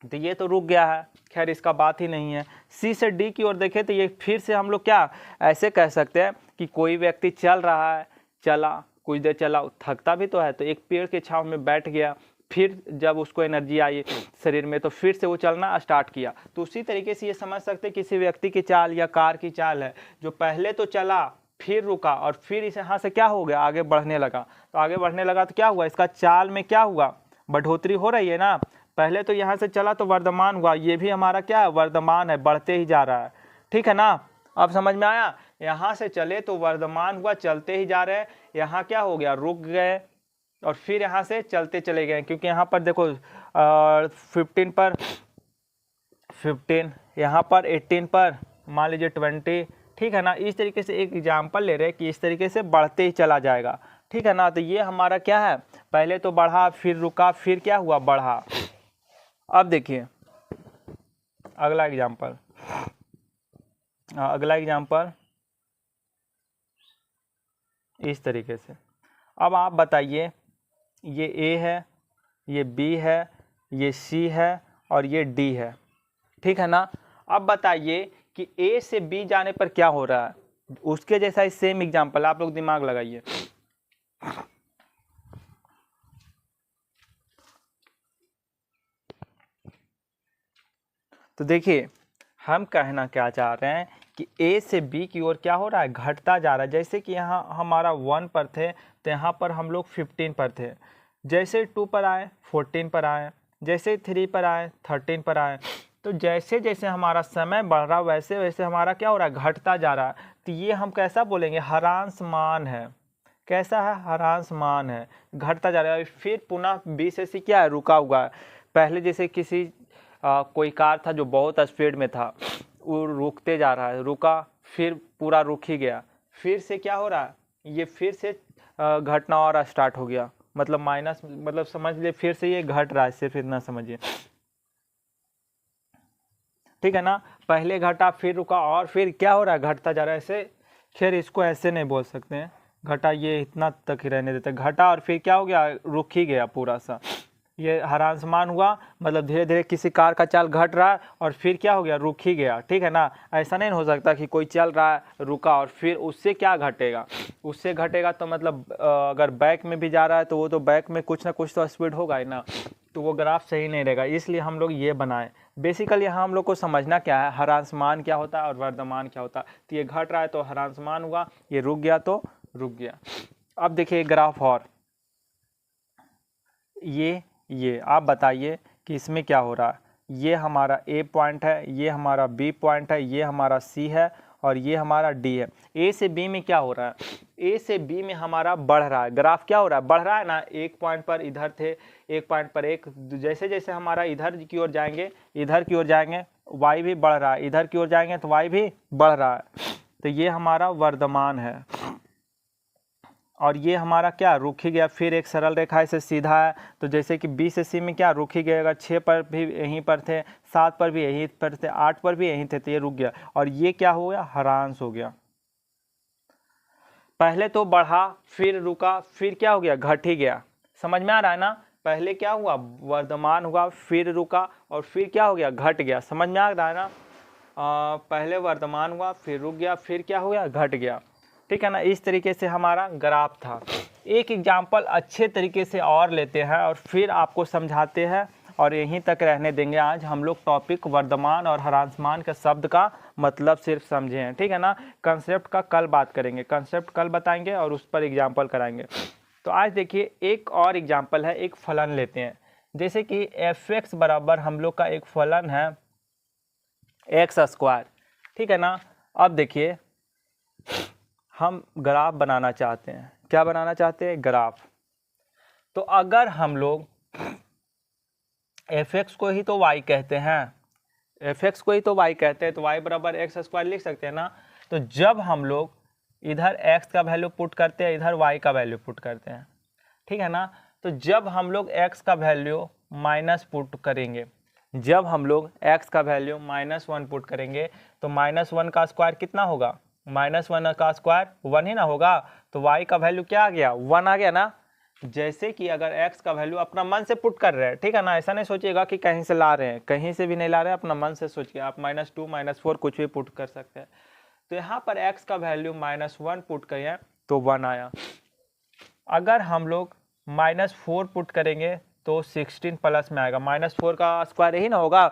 [SPEAKER 1] तो ये तो रुक गया है, खैर इसका बात ही नहीं है। सी से डी की ओर देखें तो ये फिर से हम लोग क्या ऐसे कह सकते हैं कि कोई व्यक्ति चल रहा है, चला कुछ देर चला, थकता भी तो है, तो एक पेड़ के छांव में बैठ गया, फिर जब उसको एनर्जी आई शरीर में तो फिर से वो चलना स्टार्ट किया। तो उसी तरीके से ये समझ सकते हैं किसी व्यक्ति की चाल या कार की चाल है, जो पहले तो चला फिर रुका और फिर इसे यहाँ से क्या हो गया, आगे बढ़ने लगा। तो आगे बढ़ने लगा तो क्या हुआ, इसका चाल में क्या हुआ, बढ़ोतरी हो रही है ना। पहले तो यहाँ से चला तो वर्धमान हुआ, ये भी हमारा क्या है, वर्धमान है, बढ़ते ही जा रहा है। ठीक है ना, अब समझ में आया। यहाँ से चले तो वर्धमान हुआ, चलते ही जा रहे हैं, यहाँ क्या हो गया, रुक गए और फिर यहाँ से चलते चले गए। क्योंकि यहाँ पर देखो 15 पर 15, यहाँ पर 18 पर, मान लीजिए 20। ठीक है ना, इस तरीके से एक एग्जाम्पल ले रहे हैं कि इस तरीके से बढ़ते ही चला जाएगा। ठीक है ना, तो ये हमारा क्या है, पहले तो बढ़ा फिर रुका फिर क्या हुआ, बढ़ा। अब देखिए अगला एग्जाम्पल, इस तरीके से। अब आप बताइए, ये ए है, ये बी है, ये सी है और ये डी है। ठीक है ना, अब बताइए कि ए से बी जाने पर क्या हो रहा है। उसके जैसा ही सेम एग्जाम्पल, आप लोग दिमाग लगाइए। तो देखिए हम कहना क्या चाह रहे हैं कि ए से बी की ओर क्या हो रहा है, घटता जा रहा है। जैसे कि यहाँ हमारा 1 पर थे तो यहाँ पर हम लोग 15 पर थे, जैसे 2 पर आए 14 पर आए, जैसे 3 पर आए 13 पर आए। तो जैसे जैसे हमारा समय बढ़ रहा वैसे वैसे हमारा क्या हो रहा है, घटता जा रहा है। तो ये हम कैसा बोलेंगे, हरांश मान है। कैसा है, हरांश मान है, घटता जा रहा है। फिर पुनः बी से सी क्या है, रुका हुआ है। पहले जैसे किसी कोई कार था जो बहुत स्पीड में था, वो रुकते जा रहा है, रुका फिर पूरा रुक ही गया, फिर से क्या हो रहा है, ये फिर से घटना और स्टार्ट हो गया। मतलब माइनस, मतलब समझ लिए फिर से ये घट रहा है, सिर्फ इतना समझिए। ठीक है ना, पहले घटा फिर रुका और फिर क्या हो रहा है, घटता जा रहा है ऐसे। खैर इसको ऐसे नहीं बोल सकते हैं, घटा ये इतना तक ही रहने देते, घटा और फिर क्या हो गया, रुक ही गया पूरा सा, ये हरासमान हुआ, मतलब धीरे धीरे किसी कार का चाल घट रहा है और फिर क्या हो गया, रुक ही गया। ठीक है ना, ऐसा नहीं हो सकता कि कोई चल रहा है रुका और फिर उससे क्या घटेगा, उससे घटेगा तो मतलब अगर बैक में भी जा रहा है तो वो तो बैक में कुछ ना कुछ तो स्पीड होगा ही ना, तो वो ग्राफ सही नहीं रहेगा। इसलिए हम लोग ये बनाए। बेसिकली यहाँ हम लोग को समझना क्या है, हरासमान क्या होता है और वर्धमान क्या होता है। तो ये घट रहा है तो हरासमान हुआ, ये रुक गया तो रुक गया। अब देखिए ग्राफ और ये आप बताइए कि इसमें क्या हो रहा है। ये हमारा ए पॉइंट है, ये हमारा बी पॉइंट है, ये हमारा सी है और ये हमारा डी है। ए से बी में क्या हो रहा है, ए से बी में हमारा बढ़ रहा है, ग्राफ क्या हो रहा है, बढ़ रहा है ना। एक पॉइंट पर इधर थे, एक पॉइंट पर एक, जैसे जैसे हमारा इधर की ओर जाएंगे, इधर की ओर जाएंगे वाई भी बढ़ रहा है, इधर की ओर जाएंगे तो वाई भी बढ़ रहा है। तो ये हमारा वर्धमान है और ये हमारा क्या, रुक ही गया। फिर एक सरल रेखा से सीधा है, तो जैसे कि बी से सी में क्या रुक ही गएगा, 6 पर भी यहीं पर थे, 7 पर भी यहीं पर थे, 8 पर भी यहीं थे, तो ये रुक गया। और ये क्या हो गया, हरांश हो गया। पहले तो बढ़ा फिर रुका फिर क्या हो गया, घट ही गया। समझ में आ रहा है ना, पहले क्या हुआ, वर्धमान हुआ, फिर रुका और फिर क्या हो गया, घट गया। समझ में आ रहा है ना, पहले वर्धमान हुआ फिर रुक गया फिर क्या हो गया, घट गया। ठीक है ना, इस तरीके से हमारा ग्राफ था। एक एग्जाम्पल अच्छे तरीके से और लेते हैं और फिर आपको समझाते हैं और यहीं तक रहने देंगे। आज हम लोग टॉपिक वर्धमान और हरासमान के शब्द का मतलब सिर्फ समझे हैं। ठीक है ना, कंसेप्ट का कल बात करेंगे, कंसेप्ट कल बताएंगे और उस पर एग्जाम्पल कराएंगे। तो आज देखिए एक और एग्जाम्पल है, एक फलन लेते हैं। जैसे कि f(x) बराबर हम लोग का एक फलन है x²। ठीक है ना, अब देखिए हम ग्राफ बनाना चाहते हैं। क्या बनाना चाहते हैं, ग्राफ। तो अगर हम लोग f(x) को ही तो y कहते हैं, f(x) को ही तो y कहते हैं, तो y बराबर x² लिख सकते हैं ना। तो जब हम लोग इधर x का वैल्यू पुट करते हैं, इधर y का वैल्यू पुट करते हैं, ठीक है ना, तो जब हम लोग x का वैल्यू माइनस पुट करेंगे, जब हम लोग x का वैल्यू -1 पुट करेंगे तो -1 का स्क्वायर कितना होगा, -1 का स्क्वायर 1 ही ना होगा। तो y का वैल्यू क्या आ गया, 1 आ गया ना। जैसे कि अगर x का वैल्यू अपना मन से पुट कर रहे हैं, ठीक है ना, ऐसा नहीं सोचिएगा कि कहीं से ला रहे हैं, कहीं से भी नहीं ला रहे हैं, अपना मन से सोचिए। आप -2 -4 कुछ भी पुट कर सकते हैं। तो यहाँ पर x का वैल्यू -1 पुट करें तो 1 आया। अगर हम लोग -4 पुट करेंगे तो 16 प्लस में आएगा, -4 का स्क्वायर यही ना होगा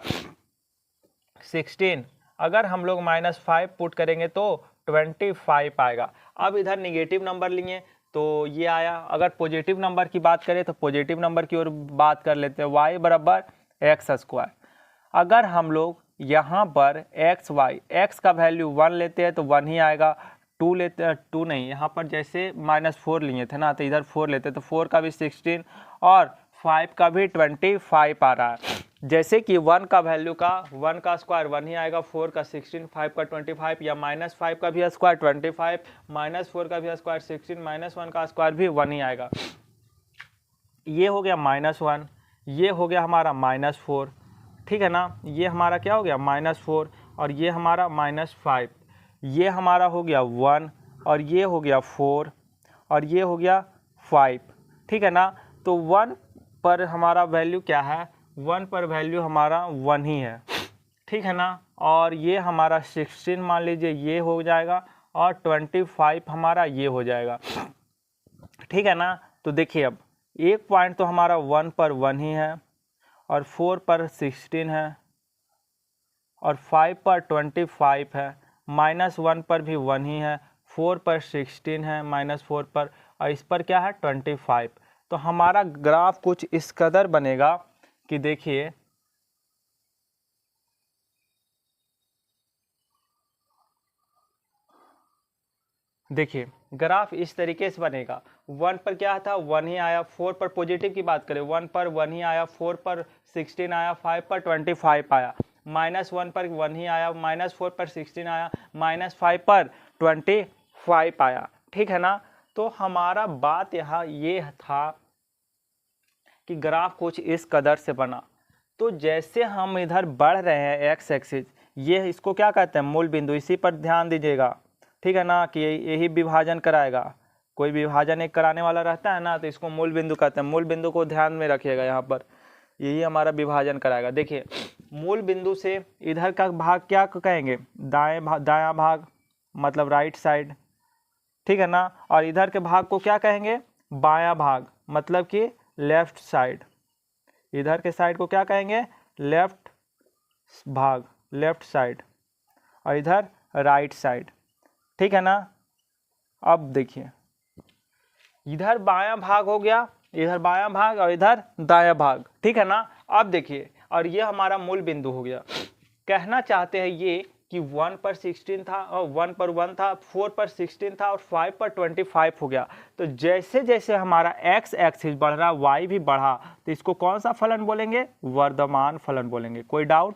[SPEAKER 1] 16। अगर हम लोग -5 पुट करेंगे तो 25 आएगा। अब इधर निगेटिव नंबर लिए तो ये आया। अगर पॉजिटिव नंबर की बात करें तो पॉजिटिव नंबर की ओर बात कर लेते हैं, y बराबर x²। अगर हम लोग यहाँ पर x का वैल्यू 1 लेते हैं तो 1 ही आएगा। 2 लेते हैं, 2 नहीं, यहाँ पर जैसे -4 लिए थे ना, तो इधर 4 लेते तो 4 का भी 16 और 5 का भी 25 आ रहा है। जैसे कि 1 का वैल्यू का 1 का स्क्वायर 1 ही आएगा, 4 का 16, 5 का 25 या -5 का भी स्क्वायर 25, -4 का भी स्क्वायर 16, -1 का स्क्वायर भी 1 ही आएगा। ये हो गया -1, ये हो गया हमारा -4, ठीक है ना, ये हमारा क्या हो गया -4 और ये हमारा -5, ये हमारा हो गया 1 और ये हो गया 4 और ये हो गया 5, ठीक है ना। तो 1 पर हमारा वैल्यू क्या है, 1 पर वैल्यू हमारा 1 ही है, ठीक है ना। और ये हमारा 16 मान लीजिए ये हो जाएगा और 25 हमारा ये हो जाएगा, ठीक है ना। तो देखिए अब एक पॉइंट तो हमारा 1 पर 1 ही है और 4 पर 16 है और 5 पर 25 है, -1 पर भी 1 ही है, 4 पर 16 है, -4 पर, और इस पर क्या है 25। तो हमारा ग्राफ कुछ इस कदर बनेगा कि देखिए ग्राफ इस तरीके से बनेगा। 1 पर क्या था 1 ही आया, 4 पर पॉजिटिव की बात करें 1 पर 1 ही आया, 4 पर 16 आया, 5 पर 25 आया, -1 पर 1 ही आया, -4 पर 16 आया, -5 पर 25 आया, ठीक है ना। तो हमारा बात यहाँ ये था कि ग्राफ कुछ इस कदर से बना। तो जैसे हम इधर बढ़ रहे हैं एक्स एक्सिस, ये इसको क्या कहते हैं, मूल बिंदु, इसी पर ध्यान दीजिएगा, ठीक है ना, कि यही विभाजन कराएगा। कोई विभाजन एक कराने वाला रहता है ना, तो इसको मूल बिंदु कहते हैं। मूल बिंदु को ध्यान में रखिएगा, यहाँ पर यही हमारा विभाजन कराएगा। देखिए मूल बिंदु से इधर का भाग क्या कहेंगे, दायां भाग, मतलब राइट साइड, ठीक है ना, और इधर के भाग को क्या कहेंगे, बायां भाग, मतलब कि लेफ्ट साइड। इधर के साइड को क्या कहेंगे, लेफ्ट भाग, लेफ्ट साइड, और इधर राइट साइड, ठीक है ना। अब देखिए इधर बायां भाग हो गया, इधर बायां भाग और इधर दायां भाग, ठीक है ना। अब देखिए, और ये हमारा मूल बिंदु हो गया। कहना चाहते हैं ये कि 1 पर 16 था, और 1 पर 1 था, 4 पर 16 था, और 5 पर 25 हो गया। तो जैसे जैसे हमारा एक्स एक्सिस बढ़ रहा, वाई भी बढ़ा, तो इसको कौन सा फलन बोलेंगे, वर्धमान फलन बोलेंगे। कोई डाउट?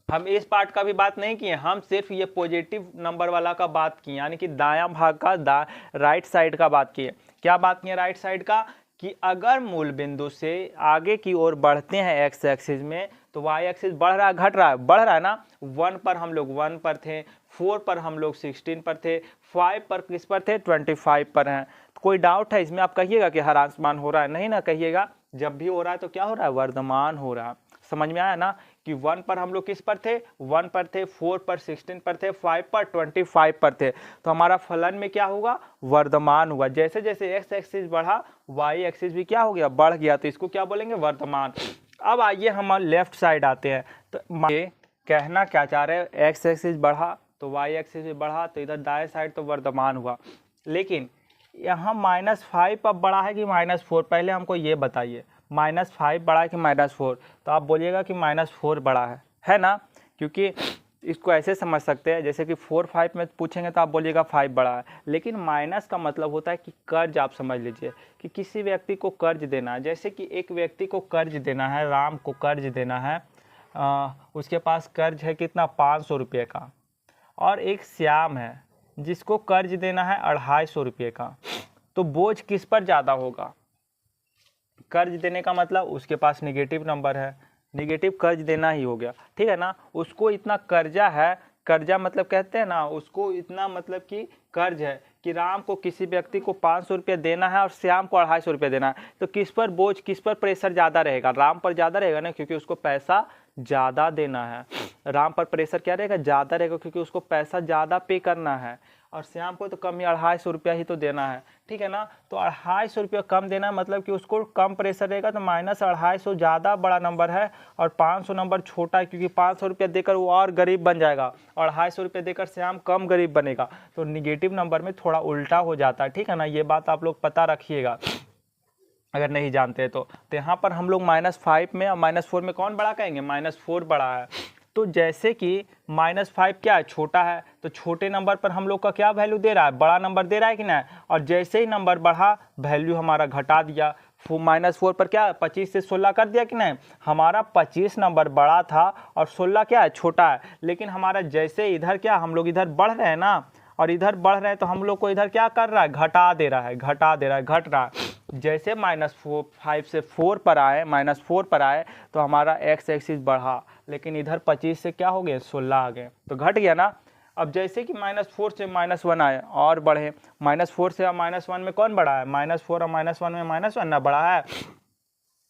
[SPEAKER 1] हम इस पार्ट का भी बात नहीं किए, हम सिर्फ ये पॉजिटिव नंबर वाला का बात किए, यानी कि दायां भाग का, राइट साइड का बात किए। क्या बात किए राइट साइड का, कि अगर मूल बिंदु से आगे की ओर बढ़ते हैं एक्स एक्सिस में, तो वाई एक्सिस बढ़ रहा है घट रहा है, बढ़ रहा है ना। 1 पर हम लोग 1 पर थे, 4 पर हम लोग 16 पर थे, 5 पर किस पर थे, 25 पर हैं। तो कोई डाउट है इसमें? आप कहिएगा कि ह्रास मान हो रहा है, नहीं ना कहिएगा। जब भी हो रहा है तो क्या हो रहा है, वर्धमान हो रहा है। समझ में आया ना, कि 1 पर हम लोग किस पर थे, 1 पर थे, 4 पर 16 पर थे, 5 पर 25 पर थे। तो हमारा फलन में क्या होगा, वर्धमान हुआ। जैसे जैसे एक्स एक्सिस बढ़ा, वाई एक्सिस भी क्या हो गया, बढ़ गया। तो इसको क्या बोलेंगे, वर्धमान। अब आइए हम लेफ्ट साइड आते हैं। तो ये कहना क्या चाह रहे हैं, एक्स एक्सिस बढ़ा तो वाई एक्सिस भी बढ़ा, तो इधर दाएं साइड तो वर्धमान हुआ। लेकिन यहाँ -5 अब बड़ा है कि -4, पहले हमको ये बताइए, -5 बड़ा है कि -4। तो आप बोलिएगा कि -4 बड़ा है ना, क्योंकि इसको ऐसे समझ सकते हैं, जैसे कि 4 5 में पूछेंगे तो आप बोलिएगा 5 बड़ा है। लेकिन माइनस का मतलब होता है कि कर्ज, आप समझ लीजिए कि किसी व्यक्ति को कर्ज देना है। जैसे कि एक व्यक्ति को कर्ज देना है, राम को कर्ज देना है, उसके पास कर्ज है कितना, 500 रुपये का, और एक श्याम है जिसको कर्ज देना है 250 रुपये का। तो बोझ किस पर ज़्यादा होगा, कर्ज देने का मतलब उसके पास नेगेटिव नंबर है, नेगेटिव कर्ज देना ही हो गया, ठीक है ना। उसको इतना कर्जा है, कर्जा मतलब कहते हैं ना, उसको इतना मतलब कि कर्ज है कि राम को किसी व्यक्ति को 500 रुपये देना है और श्याम को 250 रुपये देना है। तो किस पर बोझ, किस पर प्रेशर ज़्यादा रहेगा, राम पर ज़्यादा रहेगा ना, क्योंकि उसको पैसा ज़्यादा देना है। राम पर प्रेशर क्या रहेगा, ज़्यादा रहेगा, क्योंकि उसको पैसा ज़्यादा पे करना है। और श्याम को तो कम ही 250 रुपया ही तो देना है, ठीक है ना। तो 250 रुपया कम देना है, मतलब कि उसको कम प्रेशर रहेगा। तो -250 ज़्यादा बड़ा नंबर है और 500 नंबर छोटा है, क्योंकि 500 रुपया देकर वो और गरीब बन जाएगा और 250 रुपये देकर श्याम कम गरीब बनेगा। तो निगेटिव नंबर में थोड़ा उल्टा हो जाता है, ठीक है ना। ये बात आप लोग पता रखिएगा अगर नहीं जानते तो यहाँ पर हम लोग -5 में और -4 में कौन बड़ा कहेंगे, -4 बड़ा है। तो जैसे कि -5 क्या है, छोटा है, तो छोटे नंबर पर हम लोग का क्या वैल्यू दे रहा है, बड़ा नंबर दे रहा है कि नहीं। और जैसे ही नंबर बढ़ा, वैल्यू हमारा घटा दिया। -4 पर क्या 25 से 16 कर दिया कि नहीं। हमारा 25 नंबर बड़ा था और 16 क्या है, छोटा है। लेकिन हमारा जैसे इधर क्या, हम लोग इधर बढ़ रहे हैं ना, और इधर बढ़ रहे हैं, तो हम लोग को इधर क्या कर रहा है, घटा दे रहा है, घटा दे रहा है, घट रहा है। जैसे -5 से 4 पर आए, -4 पर आए, तो हमारा एक्स एक्सिस बढ़ा, लेकिन इधर 25 से क्या हो गए, 16 आ गए, तो घट गया ना। अब जैसे कि -4 से -1 आए और बढ़े, -4 से -1 में कौन बड़ा है, -4 और -1 में -1 ना बड़ा है।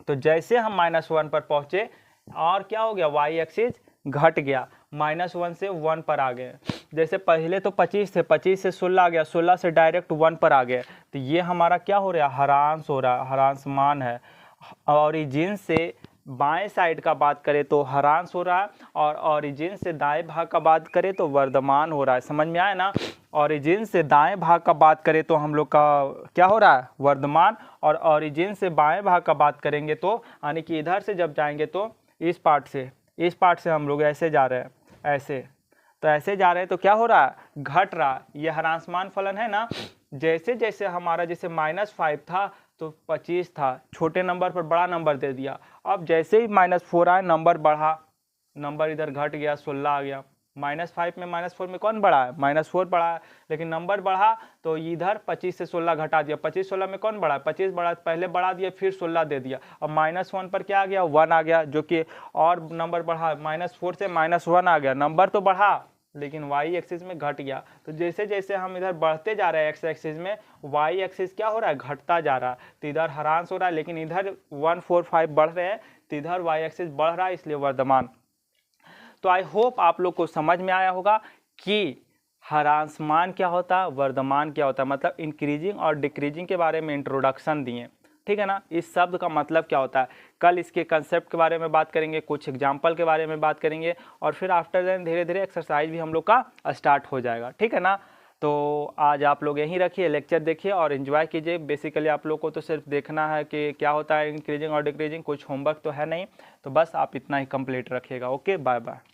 [SPEAKER 1] तो जैसे हम -1 पर पहुंचे और क्या हो गया, वाई एक्सिस घट गया, -1 से 1 पर आ गए। जैसे पहले तो 25 थे, 25 से 16 आ गया, 16 से डायरेक्ट 1 पर आ गए। तो ये हमारा क्या हो रहा है, हरांश हो रहा है, हरांश मान है। ओरिजिन से बाएं साइड का बात करें तो हरांश हो रहा है, और ओरिजिन से दाएं भाग का बात करें तो वर्धमान हो रहा है। समझ में आया ना। ओरिजिन से दाएं भाग का बात करें तो हम लोग का क्या हो रहा है, वर्धमान। और ओरिजिन से बाएं भाग का बात करेंगे तो, यानी कि इधर से जब जाएंगे तो इस पार्ट से हम लोग ऐसे जा रहे हैं, ऐसे, तो ऐसे जा रहे हैं, तो क्या हो रहा है, घट रहा है। ये हरांशमान फलन है ना। जैसे जैसे हमारा, जैसे -5 था तो 25 था, छोटे नंबर पर बड़ा नंबर दे दिया। अब जैसे ही -4 आए, नंबर बढ़ा, नंबर इधर घट गया, 16 आ गया। -5 में -4 में कौन बढ़ा है? -4 बढ़ा है, लेकिन नंबर बढ़ा तो इधर 25 से 16 घटा दिया, 25 16 में कौन बढ़ा? 25 बढ़ा, पहले बढ़ा दिया फिर 16 दे दिया, अब -1 पर क्या आ गया? 1 आ गया, जो कि और नंबर बढ़ा, -4 से -1 आ गया, नंबर तो बढ़ा लेकिन y एक्सिस में घट गया। तो जैसे जैसे हम इधर बढ़ते जा रहे हैं x एक्सिस में, y एक्सिस क्या हो रहा है? घटता जा रहा है। तो इधर ह्रांस हो रहा है, लेकिन इधर 1 4 5 बढ़ रहे हैं, तो इधर y एक्सिस बढ़ रहा है, इसलिए वर्धमान। तो आई होप आप लोग को समझ में आया होगा कि ह्रांसमान क्या होता है, वर्धमान क्या होता है, मतलब इंक्रीजिंग और डिक्रीजिंग के बारे में इंट्रोडक्शन दिए, ठीक है ना। इस शब्द का मतलब क्या होता है, कल इसके कंसेप्ट के बारे में बात करेंगे, कुछ एग्जाम्पल के बारे में बात करेंगे, और फिर आफ्टर देन धीरे धीरे एक्सरसाइज भी हम लोग का स्टार्ट हो जाएगा, ठीक है ना। तो आज आप लोग यहीं रखिए, लेक्चर देखिए और एंजॉय कीजिए। बेसिकली आप लोग को तो सिर्फ देखना है कि क्या होता है इंक्रीजिंग और डिक्रीजिंग, कुछ होमवर्क तो है नहीं, तो बस आप इतना ही कंप्लीट रखिएगा। Okay, bye bye.